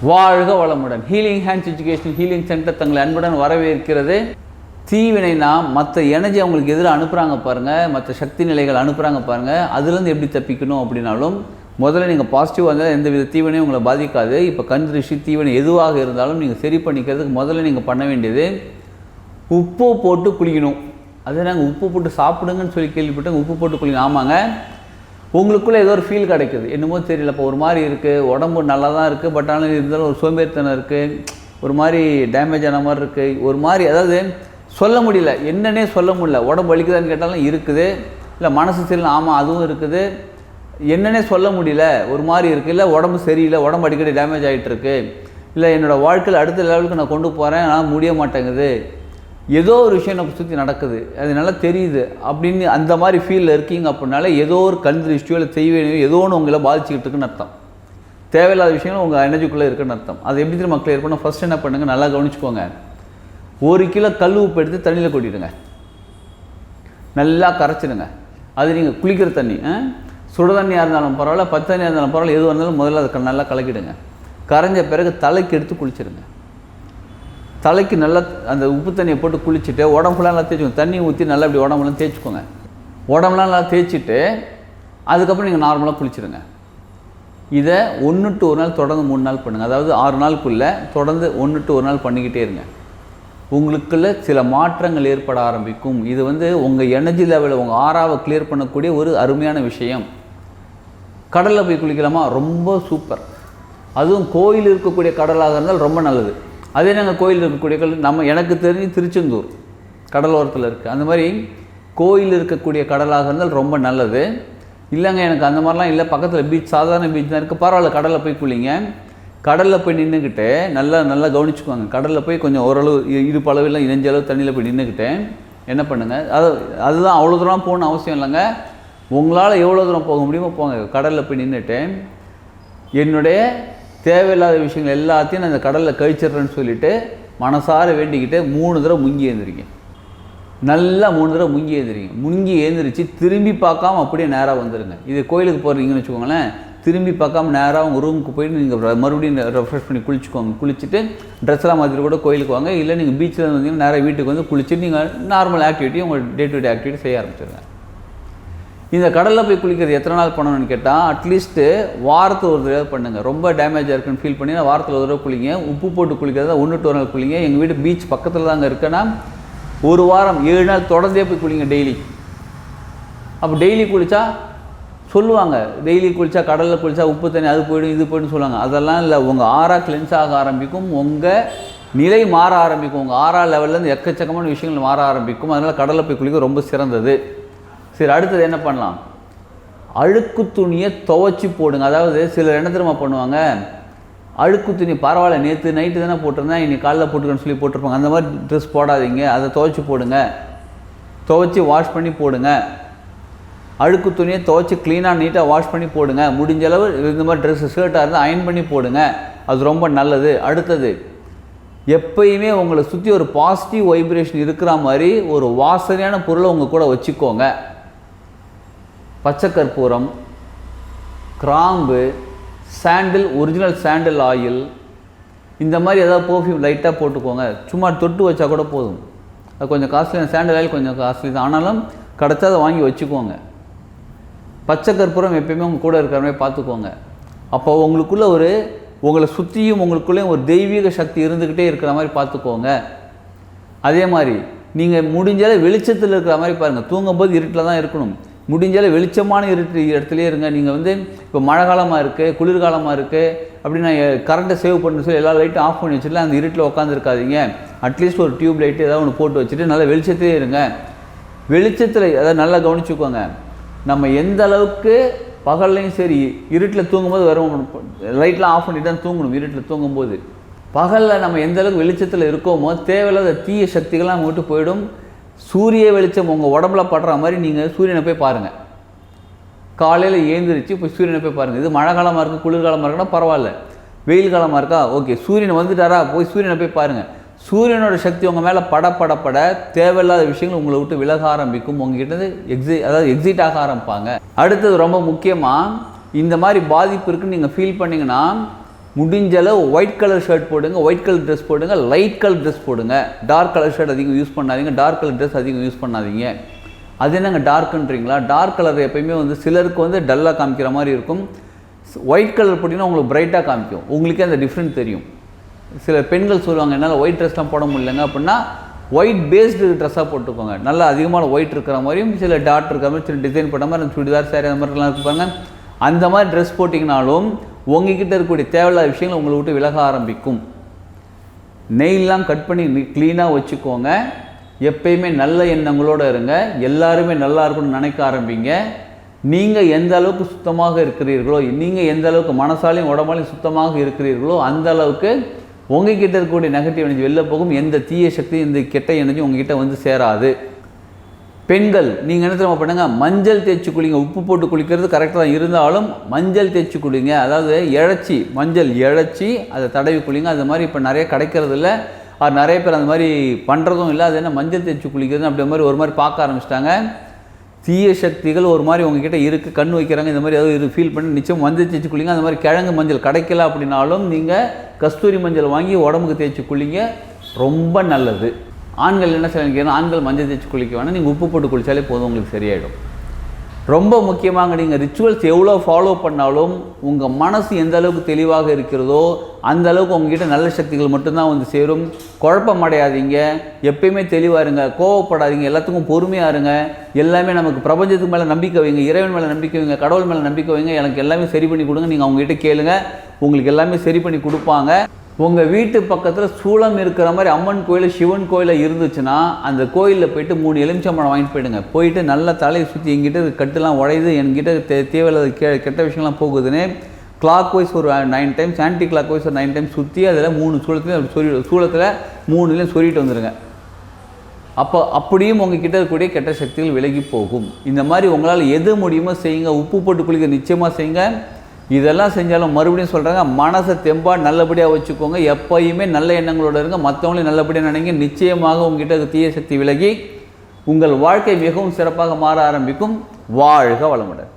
வாழ்க வளமுடன். Healing hands education healing centre தங்களை அன்புடன் வரவேற்கிறது. தீவினைனா மற்ற எனர்ஜி அவங்களுக்கு எதிராக அனுப்புகிறாங்க பாருங்கள், மற்ற சக்தி நிலைகள் அனுப்புகிறாங்க பாருங்கள், அதுலேருந்து எப்படி தப்பிக்கணும் அப்படின்னாலும் முதல்ல நீங்கள் பாசிட்டிவாக இருந்தால் எந்த வித தீவினையும் உங்களை பாதிக்காது. இப்போ கண் திருஷ்டி தீவினை எதுவாக இருந்தாலும் நீங்கள் சரி பண்ணிக்கிறதுக்கு முதல்ல நீங்கள் பண்ண வேண்டியது உப்பு போட்டு குளிக்கணும். அது நாங்கள் உப்பு போட்டு சாப்பிடுங்கன்னு சொல்லி கேள்விப்பட்டேன். உப்பு போட்டு குளிக்கணும். ஆமாங்க, உங்களுக்குள்ளே ஏதோ ஒரு ஃபீல் கிடைக்குது, என்னமோ தெரியல, இப்போ ஒரு மாதிரி இருக்குது, உடம்பு நல்லா தான் இருக்குது, பட் ஆனால் இருந்தாலும் ஒரு சோம்பேறித்தனம் இருக்குது, ஒரு மாதிரி டேமேஜ் ஆன மாதிரி இருக்குது, ஒரு மாதிரி அதாவது சொல்ல முடியல, என்னன்னே சொல்ல முடியல. உடம்பு வலிக்குதான்னு கேட்டாலும் இருக்குது, இல்லை மனசு சரியில்லை, ஆமாம் அதுவும் இருக்குது, என்னன்னே சொல்ல முடியல, ஒரு மாதிரி இருக்குது, இல்லை உடம்பு சரியில்லை, உடம்பு அடிக்கடி டேமேஜ் ஆகிட்டுருக்கு, இல்லை என்னோடய வாழ்க்கையில் அடுத்த லெவலுக்கு நான் கொண்டு போகிறேன், ஆனால் முடிய மாட்டேங்குது, ஏதோ ஒரு விஷயம் நம்ம சுற்றி நடக்குது, அது நல்லா தெரியுது அப்படின்னு அந்த மாதிரி ஃபீலில் இருக்கீங்க அப்படின்னால ஏதோ ஒரு கண் திருஷ்டியோ இல்லை செய்வேனையோ ஏதோ ஒன்று உங்களை பாதிச்சுக்கிட்டு இருக்குன்னு அர்த்தம். தேவையில்லாத விஷயங்கள் உங்கள் எனர்ஜிக்குள்ளே இருக்குன்னு அர்த்தம். அது எப்படி தெரியும் கிளியர் பண்ண? ஃபஸ்ட் என்ன பண்ணுங்கள், நல்லா கவனிச்சுக்கோங்க. 1 கிலோ கல் உப்பு எடுத்து தண்ணியில் கொட்டிடுங்க, நல்லா கரைச்சிடுங்க. அது நீங்கள் குளிக்கிற தண்ணி, சுட தண்ணியாக இருந்தாலும் பரவாயில்ல, பச்சை தண்ணியாக இருந்தாலும் பரவாயில்ல, எதுவாக இருந்தாலும் முதல்ல அதை நல்லா கலக்கிடுங்க. கரைஞ்ச பிறகு தலைக்கு எடுத்து குளிச்சிடுங்க. தலைக்கு நல்லா அந்த உப்பு தண்ணியை போட்டு குளிச்சுட்டு உடம்புலாம் நல்லா தேய்ச்சிக்கோங்க. தண்ணி ஊற்றி நல்லா இப்படி உடம்புலாம் தேய்ச்சிக்கோங்க. உடம்புலாம் நல்லா தேய்ச்சிட்டு அதுக்கப்புறம் நீங்கள் நார்மலாக குளிச்சுடுங்க. இதை 1 to 1 நாள் தொடர்ந்து 3 நாள் பண்ணுங்கள். அதாவது 6 நாளுக்குள்ளே தொடர்ந்து 1 to 1 நாள் பண்ணிக்கிட்டே இருங்க. உங்களுக்குள்ள சில மாற்றங்கள் ஏற்பட ஆரம்பிக்கும். இது உங்கள் எனர்ஜி லெவலில் உங்கள் ஆறாவை கிளியர் பண்ணக்கூடிய ஒரு அருமையான விஷயம். கடலில் போய் குளிக்கலாமா? ரொம்ப சூப்பர். அதுவும் கோயில் இருக்கக்கூடிய கடலாக இருந்தால் ரொம்ப நல்லது. அதே நாங்கள் கோயில் இருக்கக்கூடிய கடல் எனக்கு தெரிஞ்சு திருச்செந்தூர் கடலோரத்தில் இருக்குது. அந்த மாதிரி கோயில் இருக்கக்கூடிய கடலாக இருந்தால் ரொம்ப நல்லது. இல்லைங்க எனக்கு அந்த மாதிரிலாம் இல்லை, பக்கத்தில் பீச் சாதாரண பீச் தான் இருக்குது, பரவாயில்ல கடலில் போய் குளிங்க. கடலில் போய் நின்றுக்கிட்டு நல்லா கவனிச்சுக்குவாங்க. கடலில் போய் கொஞ்சம் ஓரளவு இடுப்பு அளவில் இணைஞ்ச அளவு தண்ணியில் போய் நின்றுக்கிட்டு என்ன பண்ணுங்கள், அதுதான் அவ்வளோ தூரம் போகணும்னு அவசியம் இல்லைங்க. உங்களால் எவ்வளோ தூரம் போக முடியுமோ போங்க. கடலில் போய் நின்றுட்டு என்னுடைய தேவையில்லாத விஷயங்கள் எல்லாத்தையும் நான் இந்த கடலில் கழிச்சிட்றேன்னு சொல்லிவிட்டு மனசார வேண்டிக்கிட்டு 3 தடவை முங்கி எழுந்திரிங்க. நல்லா 3 தடவை முங்கி எழுந்திரிங்க. முங்கி எழுந்திரிச்சு திரும்பி பார்க்காம அப்படியே நேராக வந்துடுங்க. இது கோயிலுக்கு போகிறீங்கன்னு வச்சுக்கோங்களேன், திரும்பி பார்க்காம நேராக உங்கள் ரூமுக்கு போயிட்டு நீங்கள் மறுபடியும் ரெஃப்ரெஷ் பண்ணி குளிச்சுக்கோங்க. குளிச்சுட்டு ட்ரெஸ்லாம் மாதிரி கூட கோயிலுக்கு வாங்க. இல்லை நீங்கள் பீச்சில் வந்தீங்கன்னா நேராக வீட்டுக்கு வந்து குளிச்சுட்டு நீங்கள் நார்மல் ஆக்டிவிட்டி உங்கள் டே டு டே ஆக்டிவிட்டி செய்ய ஆரம்பிச்சிடுங்க. இந்த கடலில் போய் குளிக்கிறது எத்தனை நாள் பண்ணணும்னு கேட்டால் அட்லீஸ்ட்டு வாரத்தில் ஒரு தடவை பண்ணுங்கள். ரொம்ப டேமேஜாக இருக்குன்னு ஃபீல் பண்ணி வாரத்தில் ஒரு தடவை குளிங்க. உப்பு போட்டு குளிக்கிறதா 1 to 1 நாள் குளிங்க. எங்கள் வீடு பீச் பக்கத்தில் தாங்க இருக்குன்னா 1 வாரம் 7 நாள் தொடர்ந்தே போய் குளிங்க டெய்லி. அப்போ டெய்லி குளித்தா சொல்லுவாங்க, டெய்லி குளித்தா கடலில் குளித்தா உப்பு தண்ணி அது போய்டும் இது போய்டும் சொல்லுவாங்க. அதெல்லாம் இல்லை, உங்கள் ஆறா கிளென்ஸ் ஆக ஆரம்பிக்கும், உங்கள் நிலை மாற ஆரம்பிக்கும், உங்கள் ஆறா லெவல்லேருந்து எக்கச்சக்கமான விஷயங்கள் மாற ஆரம்பிக்கும். அதனால் கடலில் போய் குளிக்க ரொம்ப சிறந்தது. சரி, அடுத்தது என்ன பண்ணலாம்? அழுக்கு துணியை துவைச்சி போடுங்க. அதாவது சிலர் என்ன தெரியுமா பண்ணுவாங்க, அழுக்கு துணி பரவாயில்ல நேற்று நைட்டு தானே போட்டிருந்தேன் இன்னைக்கு காலைல போட்டுக்கன்னு சொல்லி போட்டிருப்பாங்க. அந்த மாதிரி ட்ரெஸ் போடாதீங்க, அதை துவைச்சி போடுங்க. துவைச்சி வாஷ் பண்ணி போடுங்க. அழுக்கு துணியை துவைச்சி க்ளீனாக நீட்டாக வாஷ் பண்ணி போடுங்க. முடிஞ்ச அளவு இந்த மாதிரி ட்ரெஸ்ஸு ஷர்ட்டாக இருந்தால் அயன் பண்ணி போடுங்க, அது ரொம்ப நல்லது. அடுத்தது, எப்பயுமே உங்களை சுற்றி ஒரு பாசிட்டிவ் வைப்ரேஷன் இருக்கிற மாதிரி ஒரு வாசனையான பொருளை உங்கள் கூட வச்சுக்கோங்க. பச்சை கற்பூரம், கிராம்பு, சாண்டில், ஒரிஜினல் சாண்டில் ஆயில், இந்த மாதிரி ஏதாவது பர்ஃப்யூம் லைட்டாக போட்டுக்கோங்க. சும்மா தொட்டு வச்சா கூட போதும். அது கொஞ்சம் காஸ்ட்லி, சாண்டில் ஆயில் கொஞ்சம் காஸ்ட்லி தான், ஆனாலும் கிடச்சா அதை வாங்கி வச்சுக்கோங்க. பச்சை கற்பூரம் எப்பயுமே உங்கள் கூட இருக்கிற மாதிரி பார்த்துக்கோங்க. அப்போ உங்களுக்குள்ளே உங்களை சுற்றியும் உங்களுக்குள்ளேயும் ஒரு தெய்வீக சக்தி இருந்துக்கிட்டே இருக்கிற மாதிரி பார்த்துக்கோங்க. அதே மாதிரி நீங்கள் முடிஞ்சாலும் வெளிச்சத்தில் இருக்கிற மாதிரி பாருங்கள். தூங்கும்போது இருட்டில் தான் இருக்கணும். முடிஞ்சாலும் வெளிச்சமான இடத்துலேயே இருங்க. நீங்கள் இப்போ மழை காலமாக இருக்குது, குளிர்காலமாக இருக்குது அப்படின்னு நான் கரண்ட்டை சேவ் பண்ண சொல்லி எல்லா லைட்டும் ஆஃப் பண்ணி வச்சுட்டு அந்த இருட்டில் உட்காந்துருக்காதீங்க. அட்லீஸ்ட் ஒரு டியூப் லைட்டு ஏதாவது ஒன்று போட்டு வச்சுட்டு நல்லா வெளிச்சத்திலே இருங்க. வெளிச்சத்தில் அதாவது நல்லா கவனிச்சுக்கோங்க. நம்ம எந்த அளவுக்கு பகல்லையும் சரி இருட்டில் தூங்கும்போது வரும், லைட்லாம் ஆஃப் பண்ணிட்டு தான் தூங்கணும். இருட்டில் தூங்கும்போது பகலில் நம்ம எந்த அளவுக்கு வெளிச்சத்தில் இருக்கோமோ தேவையில்லாத தீய சக்திகள்லாம் நம்ம விட்டு போயிடும். சூரிய வெளிச்சம் உங்கள் உடம்புல படுற மாதிரி நீங்கள் சூரியனை போய் பாருங்கள். காலையில் ஏந்திரிச்சு போய் சூரியனை போய் பாருங்கள். இது மழை காலமாக இருக்குது, குளிர்காலமாக இருக்குன்னா பரவாயில்ல, வெயில் காலமாக இருக்கா ஓகே, சூரியன் வந்துட்டாரா போய் சூரியனை போய் பாருங்கள். சூரியனோட சக்தி உங்கள் மேலே பட தேவையில்லாத விஷயங்கள் உங்களை விட்டு விலக ஆரம்பிக்கும். உங்ககிட்ட அதாவது எக்ஸிட் ஆக ஆரம்பிப்பாங்க. அடுத்தது ரொம்ப முக்கியமாக, இந்த மாதிரி பாதிப்பு இருக்குன்னு நீங்கள் ஃபீல் பண்ணிங்கன்னா முடிஞ்ச அளவு ஒயிட் கலர் ஷர்ட் போடுங்க, ஒயிட் கலர் ட்ரெஸ் போடுங்க, லைட் கலர் ட்ரெஸ் போடுங்க. டார்க் கலர் ஷர்ட் அதிகம் யூஸ் பண்ணாதீங்க, டார்க் கலர் ட்ரெஸ் அதிகம் யூஸ் பண்ணாதீங்க. அது என்னங்க டார்க்குன்றீங்களா? டார்க் கலர் எப்பயுமே வந்து சிலருக்கு வந்து டல்லாக காமிக்கிற மாதிரி இருக்கும். ஒயிட் கலர் போட்டிங்கன்னா உங்களுக்கு பிரைட்டாக காமிக்கும், உங்களுக்கே அந்த டிஃப்ரெண்ட் தெரியும். சில பெண்கள் சொல்லுவாங்க என்னால் ஒயிட் ட்ரெஸ்லாம் போட முடியலங்க அப்படின்னா ஒயிட் பேஸ்டு ட்ரெஸ்ஸாக போட்டுக்கோங்க. நல்லா அதிகமான ஒயிட் இருக்கிற மாதிரியும் சில டாட் இருக்கிற மாதிரி சில டிசைன் போட்ட மாதிரி சுடிதார் சாரி அந்த மாதிரிலாம் இருப்பாங்க. அந்த மாதிரி ட்ரெஸ் போட்டிங்கனாலும் உங்ககிட்ட இருக்கக்கூடிய தேவையில்லாத விஷயங்கள் உங்களை விட்டு விலக ஆரம்பிக்கும். நெயிலெலாம் கட் பண்ணி க்ளீனாக வச்சுக்கோங்க. எப்பயுமே நல்ல எண்ணங்களோடு இருங்க. எல்லாருமே நல்லா இருக்கும்னு நினைக்க ஆரம்பிங்க. நீங்கள் எந்த அளவுக்கு சுத்தமாக இருக்கிறீர்களோ, நீங்கள் எந்த அளவுக்கு மனசாலையும் உடம்பாலையும் சுத்தமாக இருக்கிறீர்களோ அந்த அளவுக்கு உங்ககிட்ட இருக்கக்கூடிய நெகட்டிவ் எனர்ஜி வெளில போகும். எந்த தீய சக்தி, இந்த கெட்ட எனர்ஜி உங்ககிட்ட வந்து சேராது. பெண்கள் நீங்கள் என்ன தெரியுமா பண்ணுங்க, மஞ்சள் தேய்ச்சி குளிங்க. உப்பு போட்டு குளிக்கிறது கரெக்டாக தான் இருந்தாலும் மஞ்சள் தேய்ச்சி குளிங்க. அதாவது இழைச்சி, மஞ்சள் இழைச்சி அதை தடவி குளிங்க. அது மாதிரி இப்போ நிறைய கிடைக்கிறது இல்லை, அது நிறைய பேர் அந்த மாதிரி பண்ணுறதும் இல்லை. அது என்ன மஞ்சள் தேய்ச்சி குளிக்கிறது அப்படி மாதிரி ஒரு மாதிரி பார்க்க ஆரம்பிச்சிட்டாங்க. தீய சக்திகள் ஒரு மாதிரி உங்ககிட்ட இருக்குது, கண் வைக்கிறாங்க, இந்த மாதிரி ஏதாவது ஃபீல் பண்ணி நிச்சயம் மஞ்சள் தேய்ச்சி குளிங்க. அந்த மாதிரி கிழங்கு மஞ்சள் கிடைக்கல அப்படின்னாலும் நீங்கள் கஸ்தூரி மஞ்சள் வாங்கி உடம்புக்கு தேய்ச்சி குளிங்க, ரொம்ப நல்லது. ஆண்கள் என்ன செய்யணும், ஆண்கள் மஞ்சள் தேய்ச்சி குளிக்க வேணாம், நீங்கள் உப்பு போட்டு குளித்தாலே போதும், உங்களுக்கு சரியாயிடும். ரொம்ப முக்கியமாக நீங்கள் ரிச்சுவல்ஸ் எவ்வளோ ஃபாலோ பண்ணாலும் உங்கள் மனசு எந்த அளவுக்கு தெளிவாக இருக்கிறதோ அந்த அளவுக்கு உங்ககிட்ட நல்ல சக்திகள் மட்டும்தான் வந்து சேரும். குழப்பம் அடையாதீங்க, எப்பயுமே தெளிவாக இருங்க, கோவப்படாதீங்க, எல்லாத்துக்கும் பொறுமையாக இருங்க. எல்லாமே நமக்கு பிரபஞ்சத்துக்கு மேலே நம்பிக்கை வைங்க, இறைவன் மேலே நம்பிக்கை வைங்க, கடவுள் மேலே நம்பிக்கை வைங்க. எனக்கு எல்லாமே சரி பண்ணி கொடுங்க, நீங்கள் அவங்ககிட்ட கேளுங்க, உங்களுக்கு எல்லாமே சரி பண்ணி கொடுப்பாங்க. உங்கள் வீட்டு பக்கத்தில் சூளம் இருக்கிற மாதிரி அம்மன் கோயில், சிவன் கோயிலில் இருந்துச்சுன்னா அந்த கோயிலில் போய்ட்டு 3 எலுமிச்சம்பழம் வாங்கிட்டு போயிடுங்க. போயிட்டு நல்லா தலையை சுற்றி எங்கிட்ட கட்டுலாம் உடையுது, என்கிட்ட தேவையில்லாத கெட்ட விஷயம்லாம் போகுதுன்னு கிளாக் வைஸ் ஒரு 9 டைம்ஸ், ஆன்டி கிளாக் வைஸ் ஒரு 9 டைம்ஸ் சுற்றி அதில் 3 சூளத்துலையும் சூளத்தில் 3லையும் சொல்லிட்டு வந்துடுங்க. அப்போ அப்படியும் உங்ககிட்ட இருக்கக்கூடிய கெட்ட சக்திகள் விலகி போகும். இந்த மாதிரி உங்களால் எது முடியுமோ செய்யுங்க. உப்பு போட்டு குளிக்க நிச்சயமாக செய்யுங்க. இதெல்லாம் செஞ்சாலும் மறுபடியும் சொல்கிறாங்க, மனசை தெம்பாக நல்லபடியாக வச்சுக்கோங்க. எப்பயுமே நல்ல எண்ணங்களோடு இருங்க, மற்றவங்களையும் நல்லபடியாக நினைங்க. நிச்சயமாக உங்ககிட்ட தீய சக்தி விலகி உங்கள் வாழ்க்கை மிகவும் சிறப்பாக மாற ஆரம்பிக்கும். வாழ்க வளமுடன்.